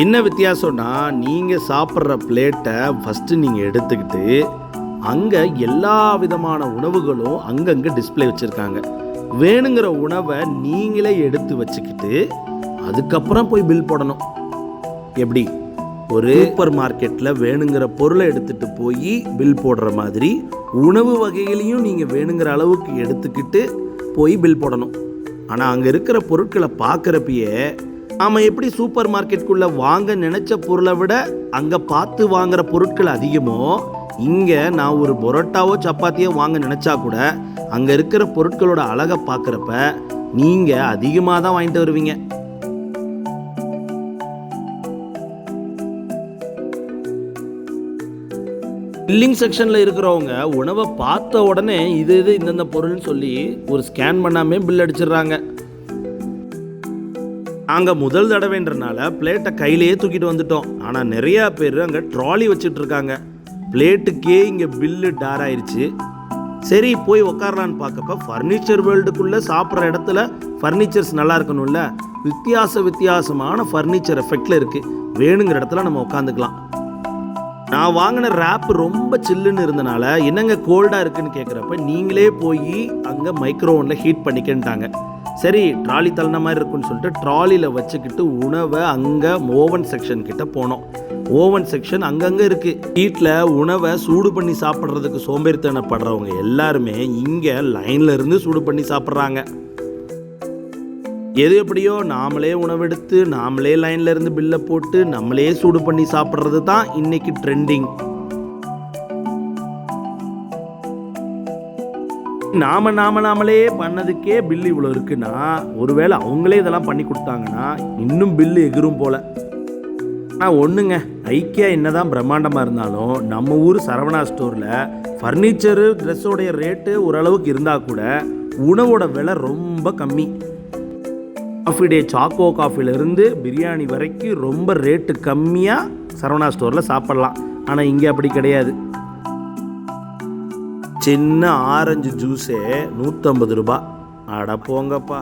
என்ன வித்தியாசம்னா, நீங்கள் சாப்பிட்ற பிளேட்டை ஃபஸ்ட்டு நீங்கள் எடுத்துக்கிட்டு அங்கே எல்லா விதமான உணவுகளும் அங்கங்கே டிஸ்பிளே வச்சுருக்காங்க. வேணுங்கிற உணவை நீங்களே எடுத்து வச்சுக்கிட்டு அதுக்கப்புறம் போய் பில் போடணும். எப்படி ஒரு சூப்பர் மார்க்கெட்டில் வேணுங்கிற பொருளை எடுத்துகிட்டு போய் பில் போடுற மாதிரி உணவு வகைகளையும் நீங்கள் வேணுங்கிற அளவுக்கு எடுத்துக்கிட்டு போய் பில் போடணும். ஆனால் அங்கே இருக்கிற பொருட்களை பார்க்குறப்பயே நாம் எப்படி சூப்பர் மார்க்கெட்டுக்குள்ளே வாங்க நினச்ச பொருளை விட அங்கே பார்த்து வாங்குகிற பொருட்கள் அதிகமோ, இங்கே நான் ஒரு பரோட்டாவோ சப்பாத்தியோ வாங்க நினச்சா கூட அங்கே இருக்கிற பொருட்களோட அழகை பார்க்குறப்ப நீங்கள் அதிகமாக தான் வாங்கிட்டு வருவீங்க. பில்லிங் செக்ஷனில் இருக்கிறவங்க உணவை பார்த்த உடனே இது இந்தந்த பொருள்னு சொல்லி ஒரு ஸ்கேன் பண்ணாமே பில் அடிச்சிடுறாங்க. நாங்கள் முதல் தடவைன்றனால பிளேட்டை கையிலேயே தூக்கிட்டு வந்துட்டோம். ஆனால் நிறையா பேர் அங்கே ட்ராலி வச்சுட்டு இருக்காங்க. பிளேட்டுக்கே இங்கே பில்லு டார் ஆயிடுச்சு. சரி போய் உக்காரலான்னு பார்க்கப்ப ஃபர்னிச்சர் வேர்ல்டுக்குள்ளே சாப்பிட்ற இடத்துல ஃபர்னிச்சர்ஸ் நல்லா இருக்கணும்ல, வித்தியாசமான ஃபர்னிச்சர் எஃபெக்டில் இருக்குது. வேணுங்கிற இடத்துல நம்ம உட்காந்துக்கலாம். நான் வாங்கின ரேப் ரொம்ப சில்லுன்னு இருந்தனால என்னங்க கோல்டாக இருக்குன்னு கேட்குறப்ப நீங்களே போய் அங்கே மைக்ரோவனில் ஹீட் பண்ணிக்கிட்டாங்க. சரி ட்ராலி தள்ளின மாதிரி இருக்குன்னு சொல்லிட்டு ட்ராலியில் வச்சுக்கிட்டு உணவை அங்கே ஓவன் செக்ஷன் கிட்ட போனோம். ஓவன் செக்ஷன் அங்கங்கே இருக்குது. வீட்டில் உணவை சூடு பண்ணி சாப்பிட்றதுக்கு சோம்பேறித்தனப்படுறவங்க எல்லாருமே இங்கே லைனில் இருந்து சூடு பண்ணி சாப்பிட்றாங்க. எது எப்படியோ நாமளே உணவெடுத்து நாமளே லைனில் இருந்து பில்லை போட்டு நம்மளே சூடு பண்ணி சாப்பிட்றது தான் இன்னைக்கு ட்ரெண்டிங். நாமளே பண்ணதுக்கே பில்லு இவ்வளோ இருக்குன்னா, ஒருவேளை அவங்களே இதெல்லாம் பண்ணி கொடுத்தாங்கன்னா இன்னும் பில்லு எகிரும் போல. ஆனால் ஒன்றுங்க, ஐக்கியா என்னதான் பிரம்மாண்டமாக இருந்தாலும் நம்ம ஊர் சரவணா ஸ்டோரில் ஃபர்னிச்சரு ட்ரெஸ்ஸோடைய ரேட்டு ஓரளவுக்கு இருந்தால் கூட உணவோட விலை ரொம்ப கம்மி. காஃபி டே சாக்கோ காஃபிலேருந்து பிரியாணி வரைக்கும் ரொம்ப ரேட்டு கம்மியாக சரவணா ஸ்டோரில் சாப்பிட்லாம். ஆனால் இங்கே அப்படி கிடையாது. சின்ன ஆரஞ்சு ஜூஸே 150 ரூபா. அட போங்கப்பா.